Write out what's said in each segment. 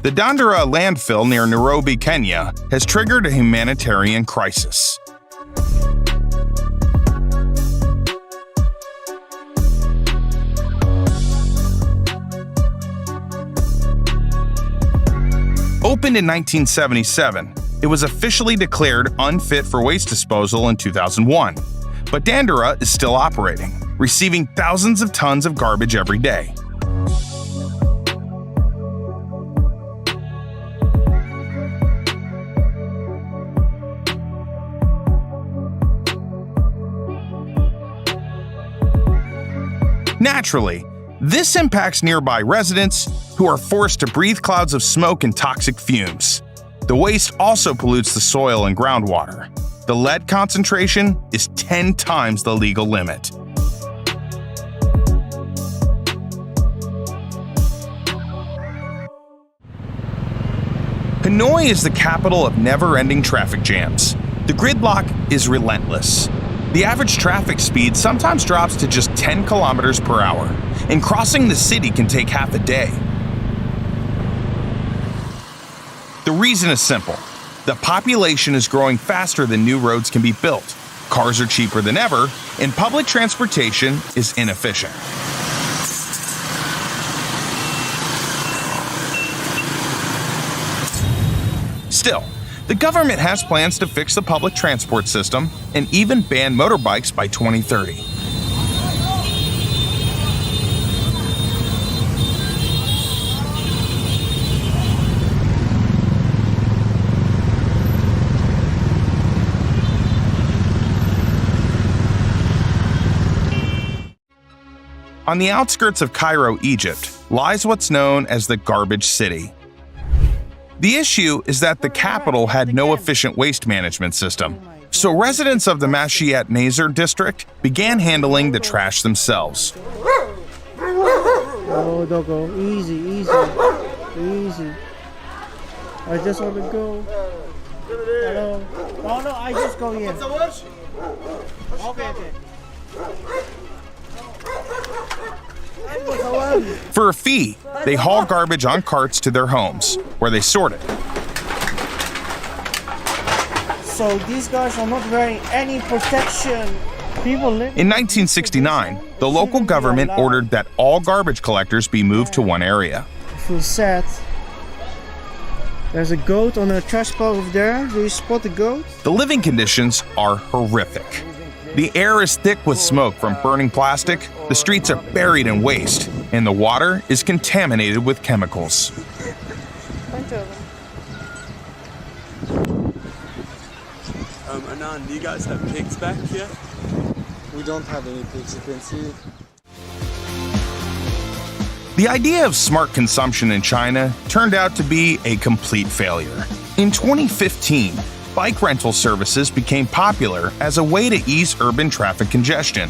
The Dandara landfill near Nairobi, Kenya, has triggered a humanitarian crisis. Opened in 1977, it was officially declared unfit for waste disposal in 2001. But Dandara is still operating, receiving thousands of tons of garbage every day. Naturally, this impacts nearby residents who are forced to breathe clouds of smoke and toxic fumes. The waste also pollutes the soil and groundwater. The lead concentration is 10 times the legal limit. Hanoi is the capital of never-ending traffic jams. The gridlock is relentless. The average traffic speed sometimes drops to just 10 kilometers per hour, and crossing the city can take half a day. The reason is simple. The population is growing faster than new roads can be built, cars are cheaper than ever, and public transportation is inefficient. Still, the government has plans to fix the public transport system and even ban motorbikes by 2030. On the outskirts of Cairo, Egypt, lies what's known as the Garbage City. The issue is that the capital had no efficient waste management system, so residents of the Mashiat Nazir district began handling the trash themselves. Oh, Doggo, easy, easy, easy. I just want to go. Hello. No, I just go here. Okay. For a fee, they haul garbage on carts to their homes, where they sort it. So these guys are not wearing any protection. In 1969, the local government ordered that all garbage collectors be moved to one area. I feel sad. There's a goat on a trash pile over there. Do you spot the goat? The living conditions are horrific. The air is thick with smoke from burning plastic, the streets are buried in waste, and the water is contaminated with chemicals. Anand, do you guys have pigs back here? We don't have any pigs, you can see. The idea of smart consumption in China turned out to be a complete failure. In 2015, bike rental services became popular as a way to ease urban traffic congestion.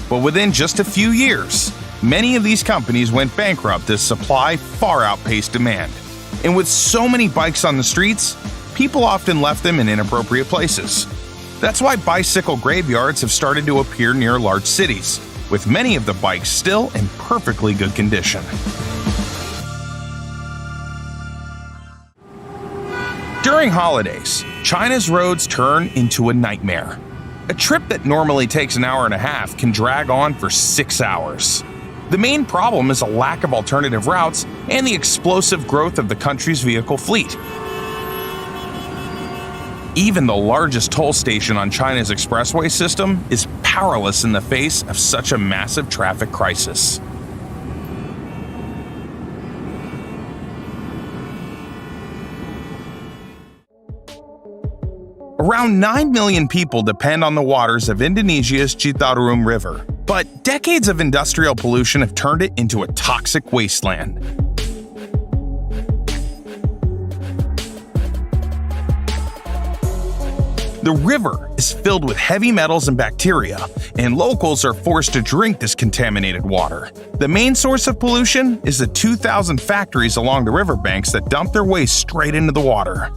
But within just a few years, many of these companies went bankrupt as supply far outpaced demand. And with so many bikes on the streets, people often left them in inappropriate places. That's why bicycle graveyards have started to appear near large cities, with many of the bikes still in perfectly good condition. During holidays, China's roads turn into a nightmare. A trip that normally takes an hour and a half can drag on for 6 hours. The main problem is a lack of alternative routes and the explosive growth of the country's vehicle fleet. Even the largest toll station on China's expressway system is powerless in the face of such a massive traffic crisis. Around 9 million people depend on the waters of Indonesia's Citarum River, but decades of industrial pollution have turned it into a toxic wasteland. The river is filled with heavy metals and bacteria, and locals are forced to drink this contaminated water. The main source of pollution is the 2,000 factories along the riverbanks that dump their waste straight into the water.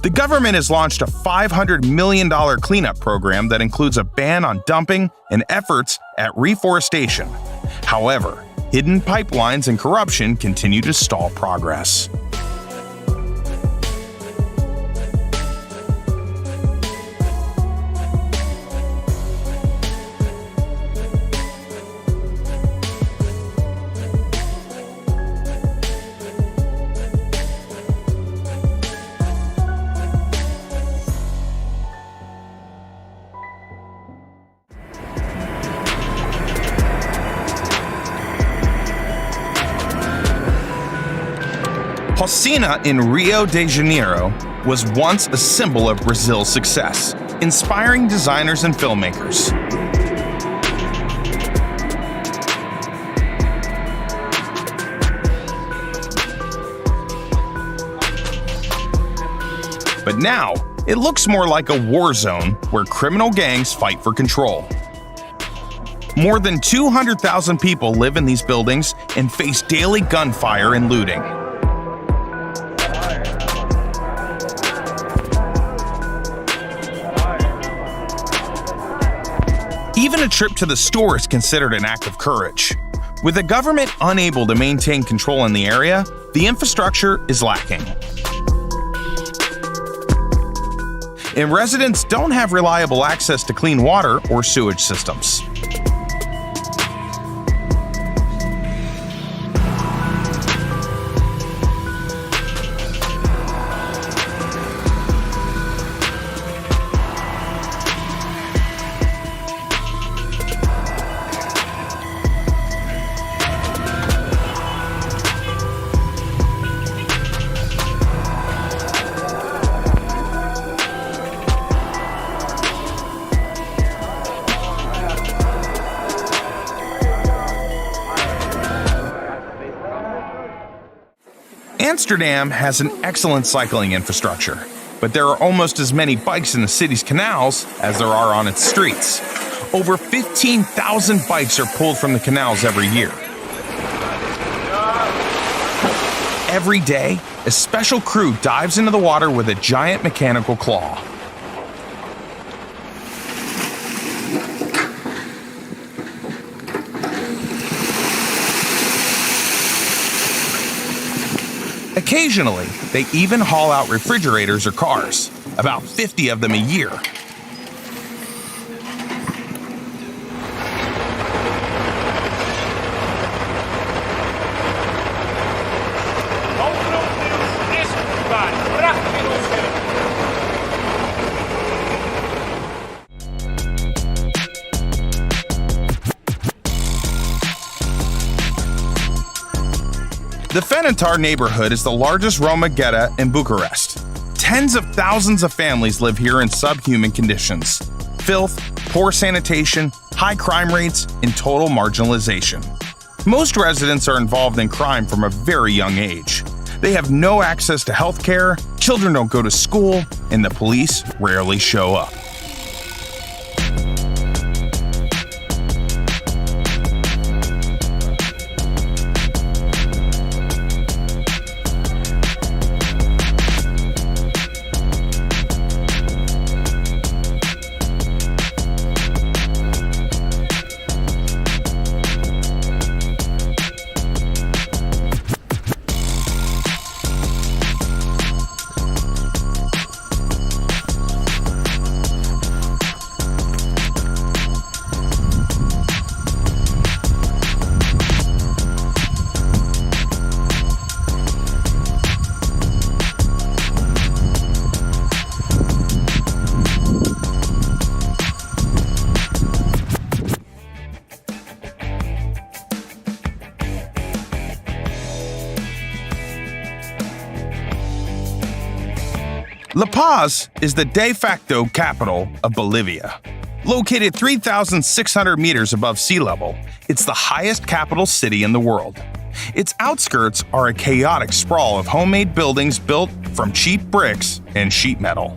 The government has launched a $500 million cleanup program that includes a ban on dumping and efforts at reforestation. However, hidden pipelines and corruption continue to stall progress. Pocina in Rio de Janeiro was once a symbol of Brazil's success, inspiring designers and filmmakers. But now, it looks more like a war zone where criminal gangs fight for control. More than 200,000 people live in these buildings and face daily gunfire and looting. Even a trip to the store is considered an act of courage. With the government unable to maintain control in the area, the infrastructure is lacking. And residents don't have reliable access to clean water or sewage systems. Amsterdam has an excellent cycling infrastructure, but there are almost as many bikes in the city's canals as there are on its streets. Over 15,000 bikes are pulled from the canals every year. Every day, a special crew dives into the water with a giant mechanical claw. Occasionally, they even haul out refrigerators or cars, about 50 of them a year. The Fenitar neighborhood is the largest Roma ghetto in Bucharest. Tens of thousands of families live here in subhuman conditions. Filth, poor sanitation, high crime rates, and total marginalization. Most residents are involved in crime from a very young age. They have no access to health care, children don't go to school, and the police rarely show up. La Paz is the de facto capital of Bolivia. Located 3,600 meters above sea level, it's the highest capital city in the world. Its outskirts are a chaotic sprawl of homemade buildings built from cheap bricks and sheet metal.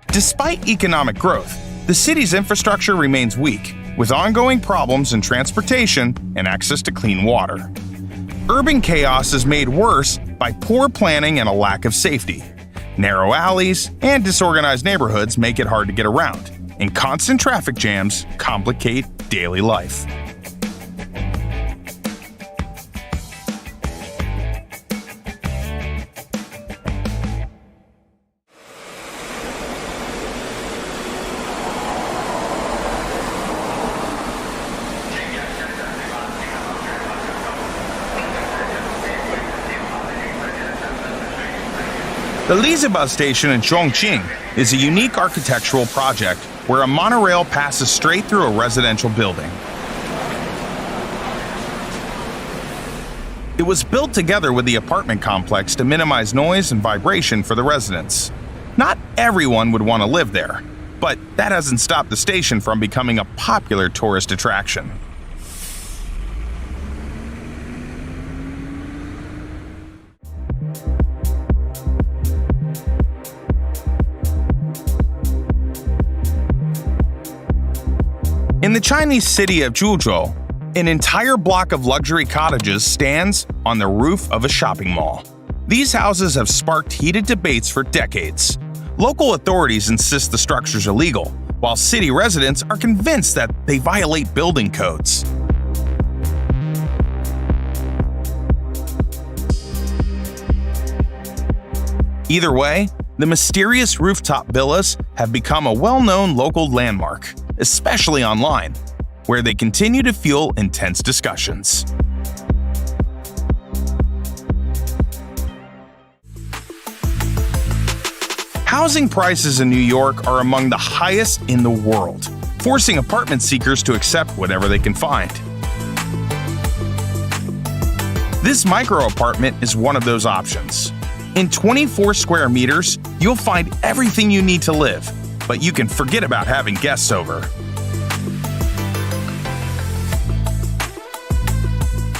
Despite economic growth, the city's infrastructure remains weak, with ongoing problems in transportation and access to clean water. Urban chaos is made worse by poor planning and a lack of safety. Narrow alleys and disorganized neighborhoods make it hard to get around, and constant traffic jams complicate daily life. The Lizaba station in Chongqing is a unique architectural project where a monorail passes straight through a residential building. It was built together with the apartment complex to minimize noise and vibration for the residents. Not everyone would want to live there, but that hasn't stopped the station from becoming a popular tourist attraction. In the Chinese city of Zhuzhou, an entire block of luxury cottages stands on the roof of a shopping mall. These houses have sparked heated debates for decades. Local authorities insist the structures are illegal, while city residents are convinced that they violate building codes. Either way, the mysterious rooftop villas have become a well-known local landmark, especially online, where they continue to fuel intense discussions. Housing prices in New York are among the highest in the world, forcing apartment seekers to accept whatever they can find. This micro apartment is one of those options. In 24 square meters, you'll find everything you need to live, but you can forget about having guests over.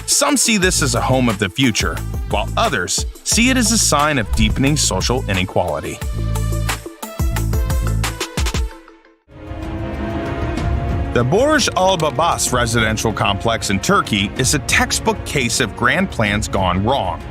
Some see this as a home of the future, while others see it as a sign of deepening social inequality. The Burj Al Babas residential complex in Turkey is a textbook case of grand plans gone wrong.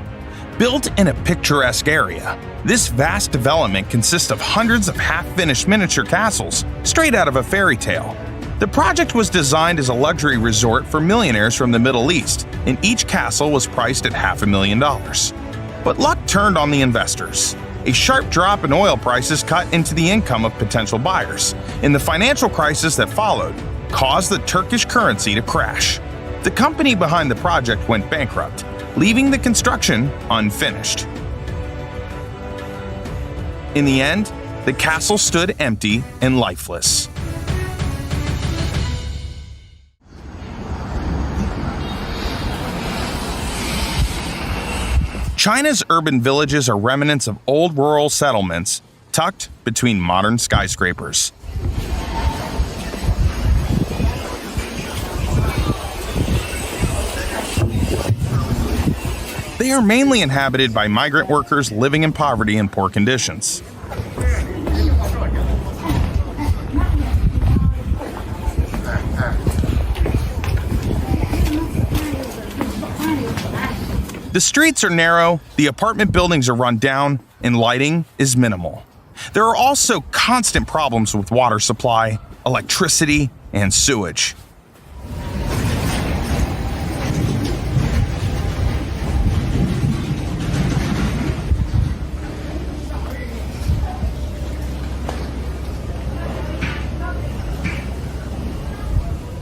Built in a picturesque area, this vast development consists of hundreds of half-finished miniature castles, straight out of a fairy tale. The project was designed as a luxury resort for millionaires from the Middle East, and each castle was priced at $500,000. But luck turned on the investors. A sharp drop in oil prices cut into the income of potential buyers, and the financial crisis that followed caused the Turkish currency to crash. The company behind the project went bankrupt, leaving the construction unfinished. In the end, the castle stood empty and lifeless. China's urban villages are remnants of old rural settlements tucked between modern skyscrapers. They are mainly inhabited by migrant workers living in poverty and poor conditions. The streets are narrow, the apartment buildings are run down, and lighting is minimal. There are also constant problems with water supply, electricity, and sewage.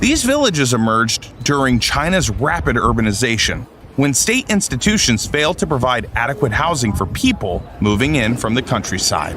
These villages emerged during China's rapid urbanization, when state institutions failed to provide adequate housing for people moving in from the countryside.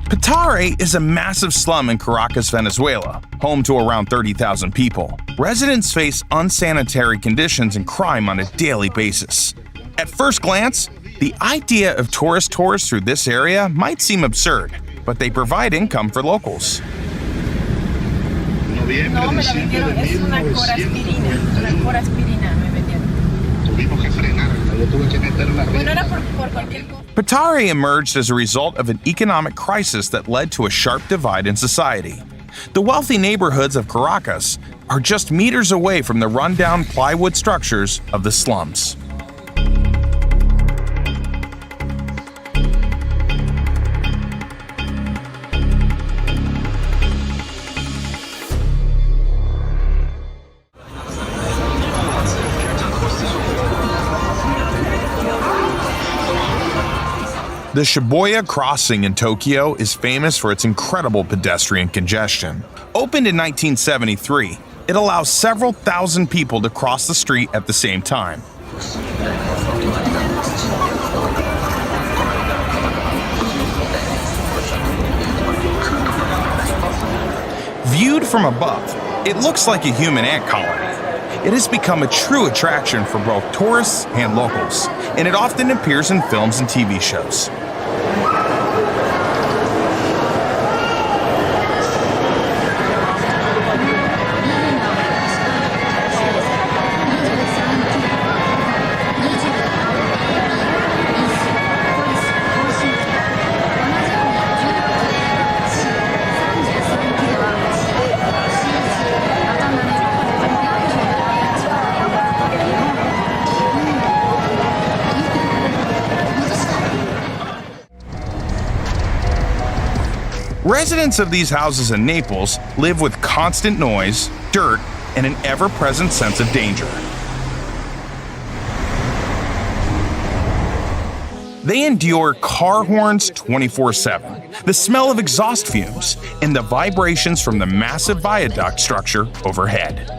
Petare is a massive slum in Caracas, Venezuela, home to around 30,000 people. Residents face unsanitary conditions and crime on a daily basis. At first glance, the idea of tourist tours through this area might seem absurd, but they provide income for locals. No, me la vendieron, es una cora aspirina me vendieron. Tuvimos que frenarla, yo tuve que meterla arriba. Bueno, era por cualquier cosa. Petare emerged as a result of an economic crisis that led to a sharp divide in society. The wealthy neighborhoods of Caracas are just meters away from the rundown plywood structures of the slums. The Shibuya Crossing in Tokyo is famous for its incredible pedestrian congestion. Opened in 1973, it allows several thousand people to cross the street at the same time. Viewed from above, it looks like a human ant colony. It has become a true attraction for both tourists and locals, and it often appears in films and TV shows. Residents of these houses in Naples live with constant noise, dirt, and an ever-present sense of danger. They endure car horns 24/7, the smell of exhaust fumes, and the vibrations from the massive viaduct structure overhead.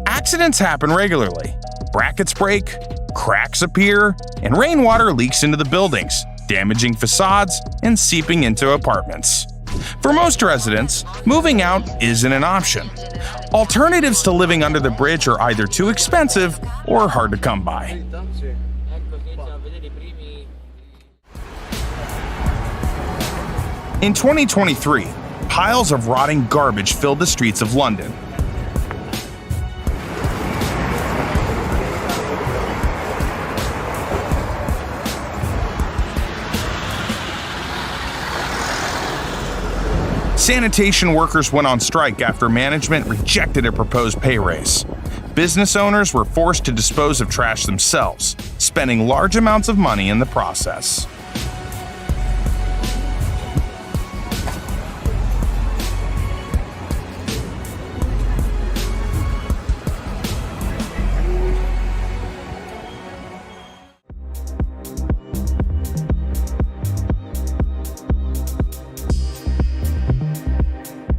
Accidents happen regularly. Brackets break, cracks appear, and rainwater leaks into the buildings, damaging facades and seeping into apartments. For most residents, moving out isn't an option. Alternatives to living under the bridge are either too expensive or hard to come by. In 2023, piles of rotting garbage filled the streets of London. Sanitation workers went on strike after management rejected a proposed pay raise. Business owners were forced to dispose of trash themselves, spending large amounts of money in the process.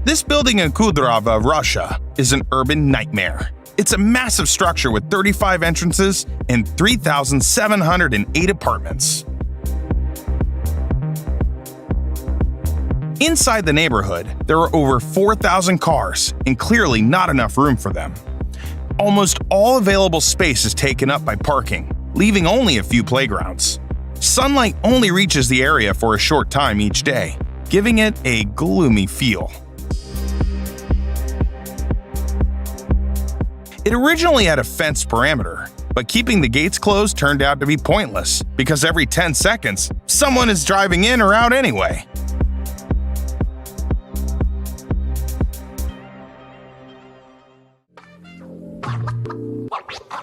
This building in Kudrava, Russia, is an urban nightmare. It's a massive structure with 35 entrances and 3,708 apartments. Inside the neighborhood, there are over 4,000 cars and clearly not enough room for them. Almost all available space is taken up by parking, leaving only a few playgrounds. Sunlight only reaches the area for a short time each day, giving it a gloomy feel. It originally had a fenced perimeter, but keeping the gates closed turned out to be pointless because every 10 seconds, someone is driving in or out anyway.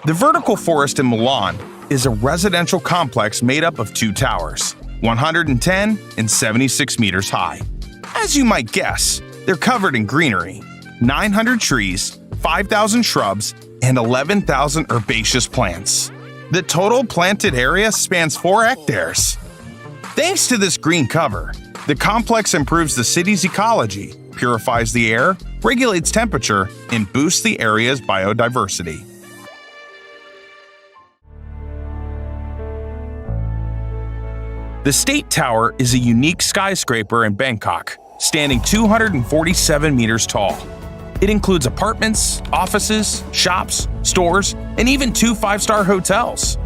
The Vertical Forest in Milan is a residential complex made up of two towers, 110 and 76 meters high. As you might guess, they're covered in greenery, 900 trees, 5,000 shrubs, and 11,000 herbaceous plants. The total planted area spans 4 hectares. Thanks to this green cover, the complex improves the city's ecology, purifies the air, regulates temperature, and boosts the area's biodiversity. The State Tower is a unique skyscraper in Bangkok, standing 247 meters tall. It includes apartments, offices, shops, stores, and even 2 5-star hotels.